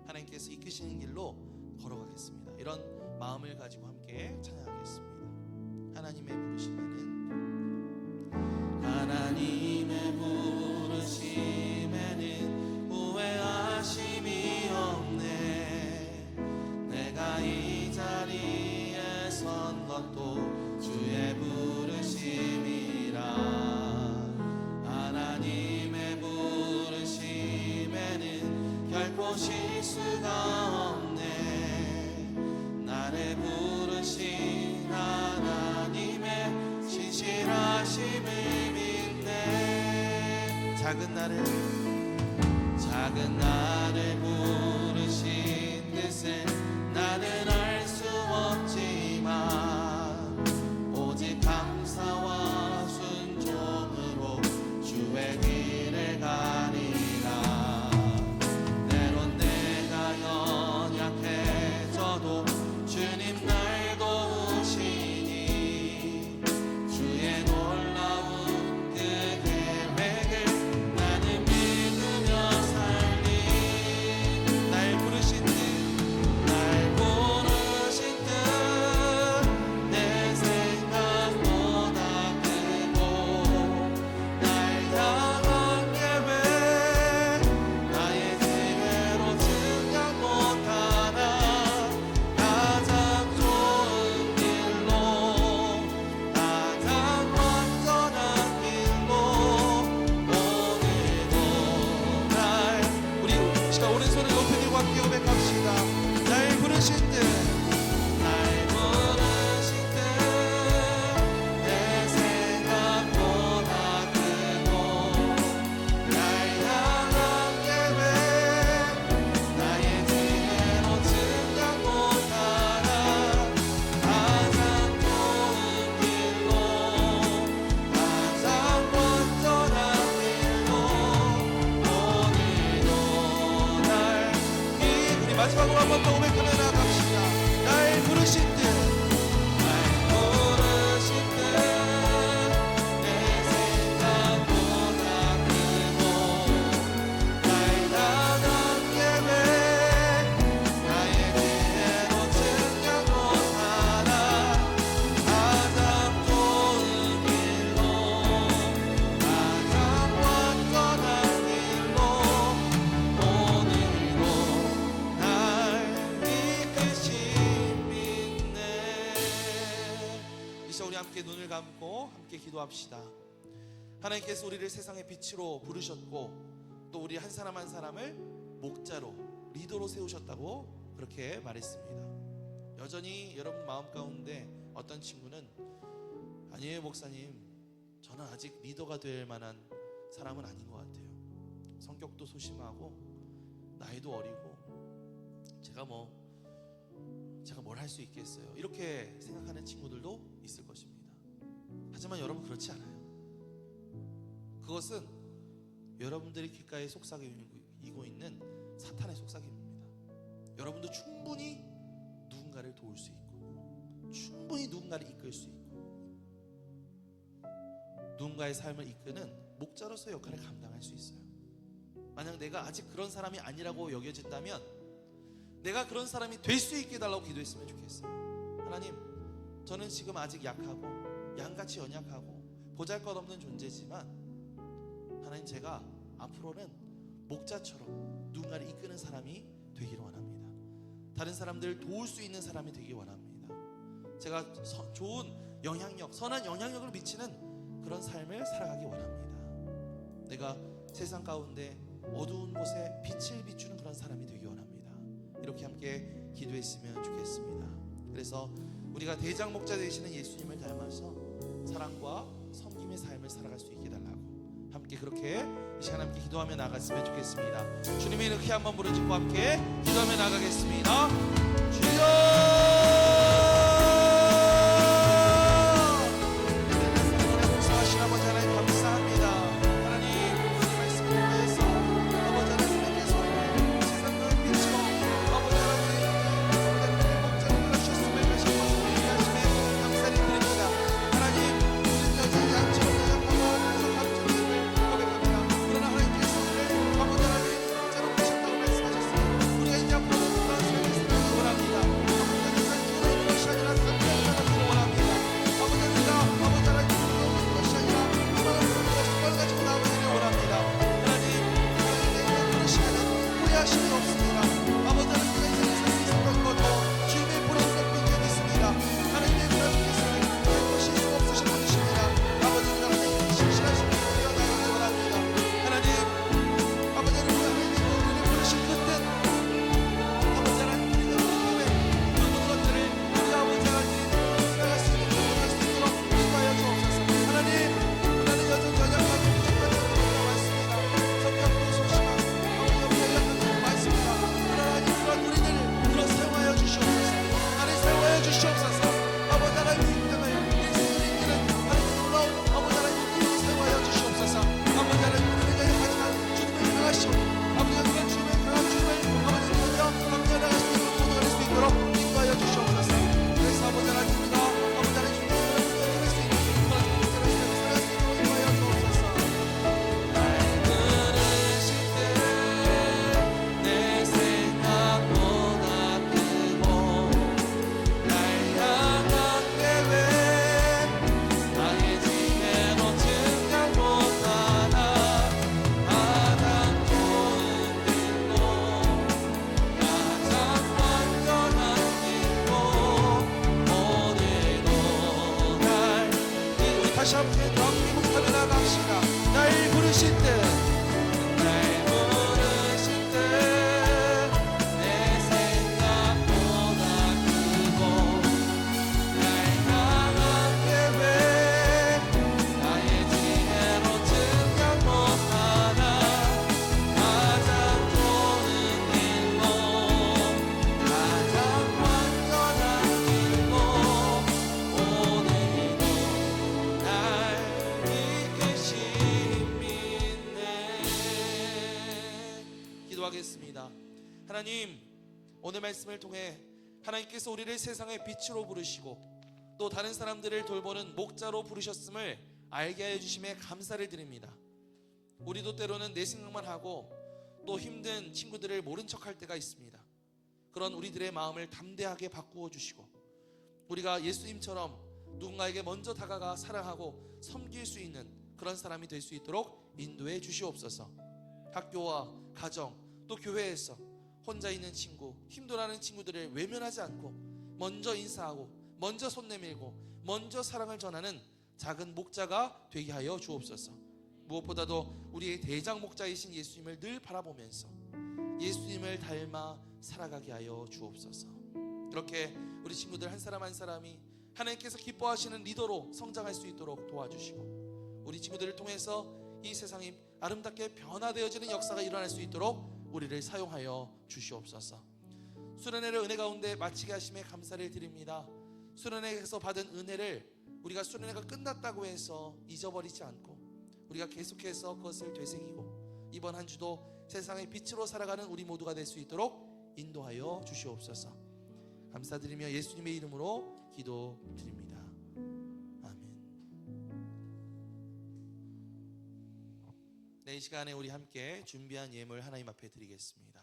하나님께서 이끄시는 길로 걸어가겠습니다. 이런 마음을 가지고 함께 찬양하겠습니다. 하나님의 부르심에는 후회하심이 없네. 내가 이 자리에 선 것도 주의 부르심이라. 하나님의 부르심에는 결코 실수가 없네. 나를 부르신 하나님의 신실하심을 믿네. 작은 나를 부르신 뜻을 나는 알 수 없지만, 오직 감사와 순종으로 주의 길을 가리라. 때론 내가 연약해져도 주님 날 도우시니, 주의 놀라운 그 계획을 나는 믿으며 살리. 날 부르신 뜻 내 생각보다 크고, 날 향한 계획 나의 지혜로 증명 못하나. 가장 좋은 길로, 가장 완전한 길로 오늘도 날. 우리 시간 오른손을 높이 들고 함께 고백합시다. 날 부르신 뜻, 날 부르신 뜻 내 생각보다 크고, 날 향한 계획 나의 지혜로 증명 못하나. 가장 좋은 길로, 가장 완전한 길로 오늘도 날. 우리 마지막으로 한 번 더 고백하며 나갑시다. 날 부르신 뜻, 날 부르신 뜻 내 생각보다 크고, 날 향한 계획 나의 지혜로 증명 못하나. 가장 좋은 길로, 가장 완전한 길로 오늘도 날 이끄신 믿네. 이제 우리 함께 눈을 감고 함께 기도합시다. 하나님께서 우리를 세상의 빛으로 부르셨고, 또 우리 한 사람 한 사람을 목자로, 리더로 세우셨다고 그렇게 말했습니다. 여전히 여러분 마음 가운데 어떤 친구는, 아니에요 목사님, 저는 아직 리더가 될 만한 사람은 아닌 것 같아요. 성격도 소심하고 나이도 어리고 제가 뭘 할 수 있겠어요, 이렇게 생각하는 친구들도 있을 것입니다. 하지만 여러분 그렇지 않아요. 그것은 여러분들이 귓가에 속삭이고 있는 사탄의 속삭임입니다. 여러분도 충분히 누군가를 도울 수 있고, 충분히 누군가를 이끌 수 있고, 누군가의 삶을 이끄는 목자로서의 역할을 감당할 수 있어요. 만약 내가 아직 그런 사람이 아니라고 여겨진다면 내가 그런 사람이 될 수 있게 해달라고 기도했으면 좋겠어요. 하나님, 저는 지금 아직 약하고 양같이 연약하고 보잘것없는 존재지만, 하나님, 제가 앞으로는 목자처럼 누군가를 이끄는 사람이 되기를 원합니다. 다른 사람들을 도울 수 있는 사람이 되기 원합니다. 제가 좋은 영향력, 선한 영향력을 미치는 그런 삶을 살아가기 원합니다. 내가 세상 가운데 어두운 곳에 빛을 비추는 그런 사람이 되기 원합니다. 이렇게 함께 기도했으면 좋겠습니다. 그래서 우리가 대장 목자 되시는 예수님을 닮아서 사랑과 섬김의 삶을 살아갈 수 있게 해달라고 함께 그렇게 이 시간 함께 기도하며 나갔으면 좋겠습니다. 주님의 이름 크게 한번 부르짖고 함께 기도하며 나가겠습니다. 주여 봉사하신 아버지 하나님 감사합니다. 하나님 말씀을 통해서 아버지 하나님께서 세상을 빛으로 아버지 하나님의 목적을 이루셨음을 다시 한번 얘기하심에 감사를 드립니다. 하나님 우리는 양처럼 연약하고 부족한 존재를 고백합니다. 그러나 하나님께서 우리를 아버지 하나님 자로 보셨다고 말씀하셨으니 우리가 이제 앞으로 그런 삶을 살기 원합니다. 아버지 하나님 주는 것이 아니라 선택을 하기 원합니다. 아버지 하나님 아버지 하나님 것이 아니라 희망을 주는 것을 가지고 나아가기를 원합니다. 하나님 이런 시간은 후회하심이 없습니다. 아버지 하나님 내가 인생을 살수 있었던 것도 주님의 보내주신 분께 믿습니다. 하나님의 하나님께서는 것이 수 없으신 분이십니다. 아버지가 하나님의 신실하신 분이 되어 나가기 원합니다. 하나님 아버지 하나님 우리를 부르신 그때 아버지 하나님 우리가 주님의 모든 것들을 우리 아버지 하나님 살아갈 수 있는 못할 수 있도록 인도하여 주옵소서. 하나님 나는 여전히 연약하고 부족한 자들이 나왔습니다. 성격도 소심한 아버지 옆에 연약한 많습니다. 하나님 그런 우리들을 들어 사용하여 주시옵소서. 하나님 사용하여 주시옵소서. 아버지 하나님 인생을 일생을 이끄는 하나님 놀라운 아버지 하나님 우리를 사용하여 주시옵소서. 아버지 하나님 우리는 연약하지만 주님을 강하시오 아버지 하나님 주님의 강한 주님을 아버지 믿으며 함께 나갈 수 있도록 도전할 수 있도록 인도하여 주시옵소서. 그래서 아버지 하나님 우리가 아버지 하나님 주님의 그런 믿을 수 있는 그런 목자를 살아갈 수 있도록 인도하여 주옵소서. 날 부르실 때 내 생각보다 크고 날 향한 계획 나의 지혜로 증명 못하나 가장 좋은 길로 가장 완전한 길로 오늘도 날 우리 다시 한번 정기 목하며 나갑시다. 날 부르실 때 날 부르실 때 내 생각보다 크고 날 향한 계획 나의 지혜로 증명 못하나 가장 좋은 길로 가장 완전한 길로 오늘도 날 이끄신 믿네. 기도하겠습니다. 하나님 오늘 말씀을 통해 하나님께서 우리를 세상의 빛으로 부르시고 또 다른 사람들을 돌보는 목자로 부르셨음을 알게 하여 주심에 감사를 드립니다. 우리도 때로는 내 생각만 하고 또 힘든 친구들을 모른 척할 때가 있습니다. 그런 우리들의 마음을 담대하게 바꾸어 주시고 우리가 예수님처럼 누군가에게 먼저 다가가 사랑하고 섬길 수 있는 그런 사람이 될 수 있도록 인도해 주시옵소서. 학교와 가정 또 교회에서 혼자 있는 친구, 힘들어하는 친구들을 외면하지 않고 먼저 인사하고 먼저 손 내밀고 먼저 사랑을 전하는 작은 목자가 되게 하여 주옵소서. 무엇보다도 우리의 대장 목자이신 예수님을 늘 바라보면서 예수님을 닮아 살아가게 하여 주옵소서. 그렇게 우리 친구들 한 사람 한 사람이 하나님께서 기뻐하시는 리더로 성장할 수 있도록 도와주시고 우리 친구들을 통해서 이 세상이 아름답게 변화되어지는 역사가 일어날 수 있도록 우리를 사용하여 주시옵소서. 수련회를 은혜 가운데 마치게 하심에 감사를 드립니다. 수련회에서 받은 은혜를 우리가 수련회가 끝났다고 해서 잊어버리지 않고 우리가 계속해서 그것을 되새기고 이번 한 주도 세상의 빛으로 살아가는 우리 모두가 될 수 있도록 인도하여 주시옵소서. 감사드리며 예수님의 이름으로 기도드립니다. 아멘. 네, 이 시간에 우리 함께 준비한 예물 하나님 앞에 드리겠습니다.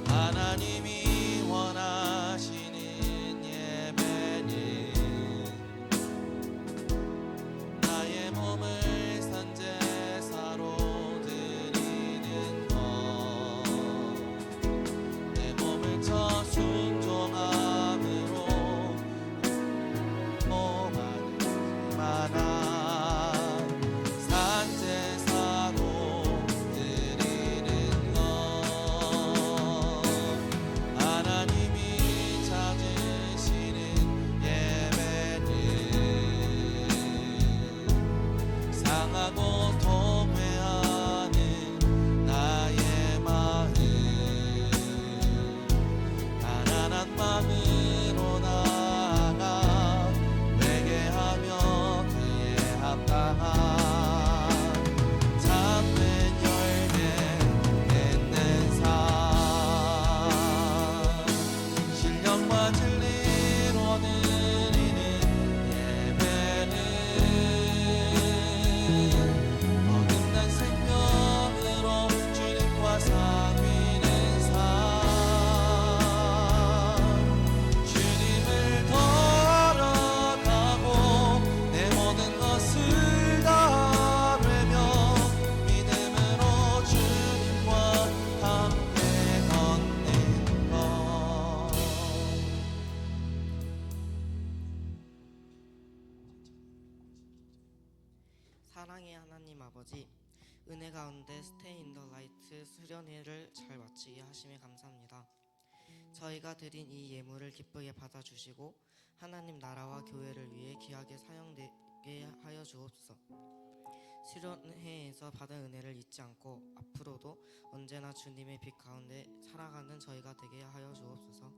하나님이 원하시는 예배는 나의 몸을 산제사로 드리는 것, 내 몸을 저 순종함으로 모아들 만한 산제사 드리는 예배는 어긋난 생명으로 주님과 사귀는 삶, 주님을 걸어가고 내 모든 것을 다하며 믿음으로 주님과 함께 걷는 것. 사랑의 하나님 아버지, 은혜 가운데 스테이 인 더 라이트 수련회를 잘 마치게 하심에 감사합니다. 저희가 드린 이 예물을 기쁘게 받아주시고 하나님 나라와 교회를 위해 귀하게 사용되게 하여 주옵소서. 수련회에서 받은 은혜를 잊지 않고 앞으로도 언제나 주님의 빛 가운데 살아가는 저희가 되게 하여 주옵소서.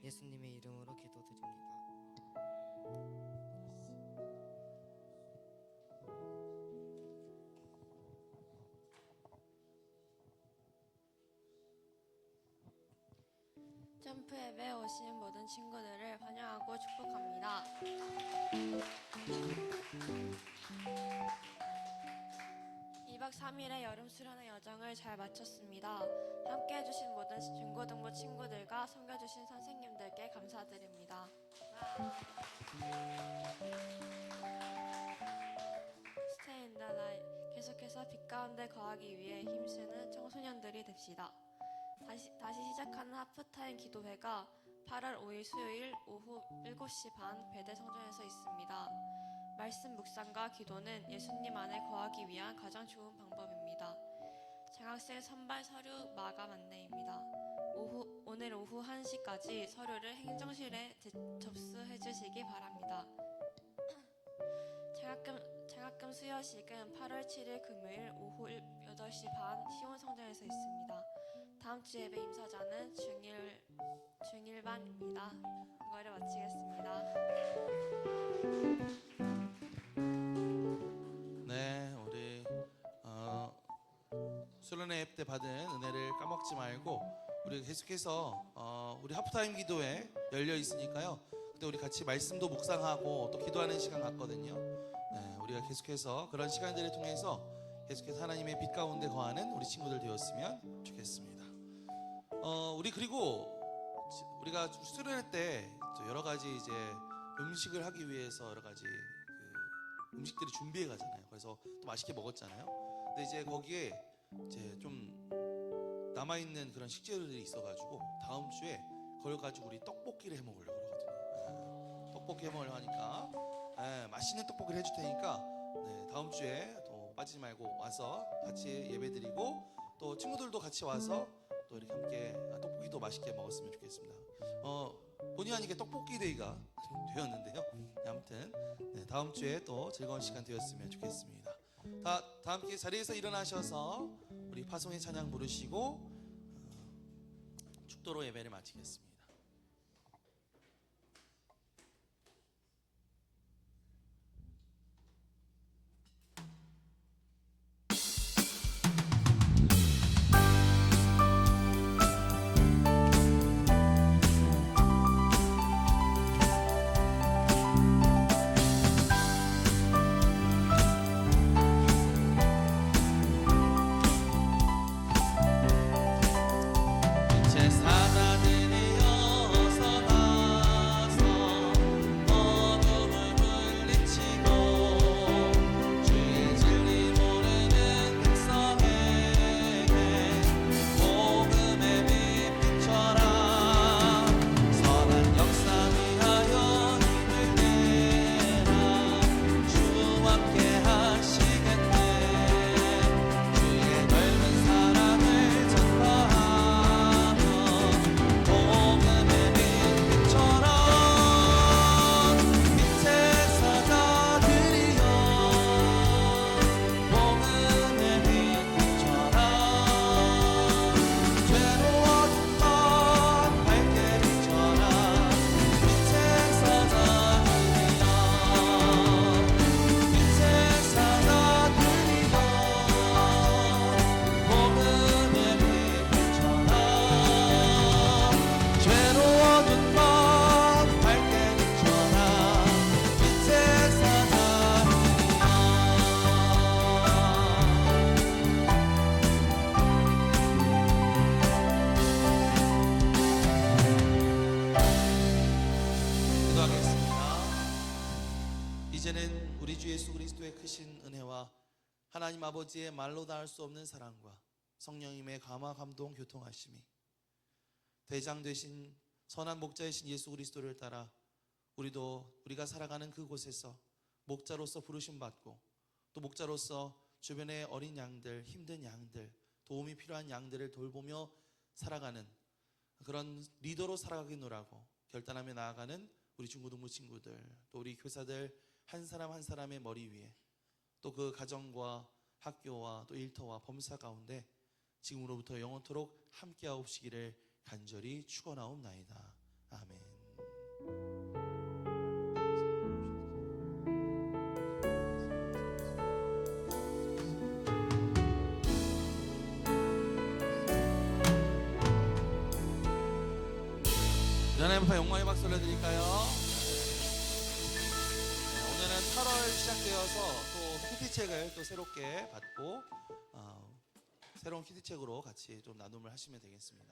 예수님의 이름으로 기도드립니다. 점프 앱에 오신 모든 친구들을 환영하고 축복합니다. 2박 3일의 여름 수련회 여정을 잘 마쳤습니다. 함께 해주신 모든 중고등부 친구들과 섬겨주신 선생님들께 감사드립니다. 스테이 인 더 라이트, 계속해서 빛 가운데 거하기 위해 힘쓰는 청소년들이 됩시다. 다시 시작하는 하프타임 기도회가 8월 5일 수요일 오후 7시 반 배대 성전에서 있습니다. 말씀 묵상과 기도는 예수님 안에 거하기 위한 가장 좋은 방법입니다. 장학생 선발 서류 마감 안내입니다. 오늘 오후 1시까지 서류를 행정실에 접수해 주시기 바랍니다. 장학금 수여식은 8월 7일 금요일 오후 8시 반 시온성전에서 있습니다. 다음 주 예배 임사자는 중1반입니다. 이거를 마치겠습니다. 네, 우리 수련회 앱 때 받은 은혜를 까먹지 말고 우리 계속해서 우리 하프타임 기도회 열려 있으니까요. 그때 우리 같이 말씀도 묵상하고 또 기도하는 시간 갖거든요. 네, 우리가 계속해서 그런 시간들을 통해서 계속해서 하나님의 빛 가운데 거하는 우리 친구들 되었으면 좋겠습니다. 우리 그리고 우리가 수련회 때 여러 가지 이제 음식을 하기 위해서 여러 가지 그 음식들을 준비해 가잖아요. 그래서 또 맛있게 먹었잖아요. 근데 이제 거기에 이제 좀 남아 있는 그런 식재료들이 있어가지고 다음 주에 그걸 가지고 우리 떡볶이를 해 먹으려고 그러거든요. 떡볶이 해 먹으려고 하니까 맛있는 떡볶이를 해줄 테니까 다음 주에 또 빠지지 말고 와서 같이 예배드리고 또 친구들도 같이 와서 또 이렇게 함께 떡볶이도 맛있게 먹었으면 좋겠습니다. 본의 아니게 떡볶이 데이가 되었는데요. 아무튼 다음 주에 또 즐거운 시간 되었으면 좋겠습니다. 다 함께 자리에서 일어나셔서 우리 파송의 찬양 부르시고 축도로 예배를 마치겠습니다. 이제 사단들이여 이제는 우리 주 예수 그리스도의 크신 은혜와 하나님 아버지의 말로 닿을 수 없는 사랑과 성령님의 감화 감동 교통하심이 대장 되신 선한 목자이신 예수 그리스도를 따라 우리가 살아가는 그곳에서 목자로서 부르심 받고 또 목자로서 주변의 어린 양들, 힘든 양들, 도움이 필요한 양들을 돌보며 살아가는 그런 리더로 살아가기노라고 결단하며 나아가는 우리 중고등부 친구들, 또 우리 교사들 한 사람 한 사람의 머리 위에 또 그 가정과 학교와 또 일터와 범사 가운데 지금으로부터 영원토록 함께하옵시기를 간절히 축원하옵나이다. 아멘. 하나님 앞에 영광의 박수 올려드릴까요? 오늘은 8월 시작되어서 또 큐티책을 또 새롭게 받고 새로운 큐티책으로 같이 좀 나눔을 하시면 되겠습니다.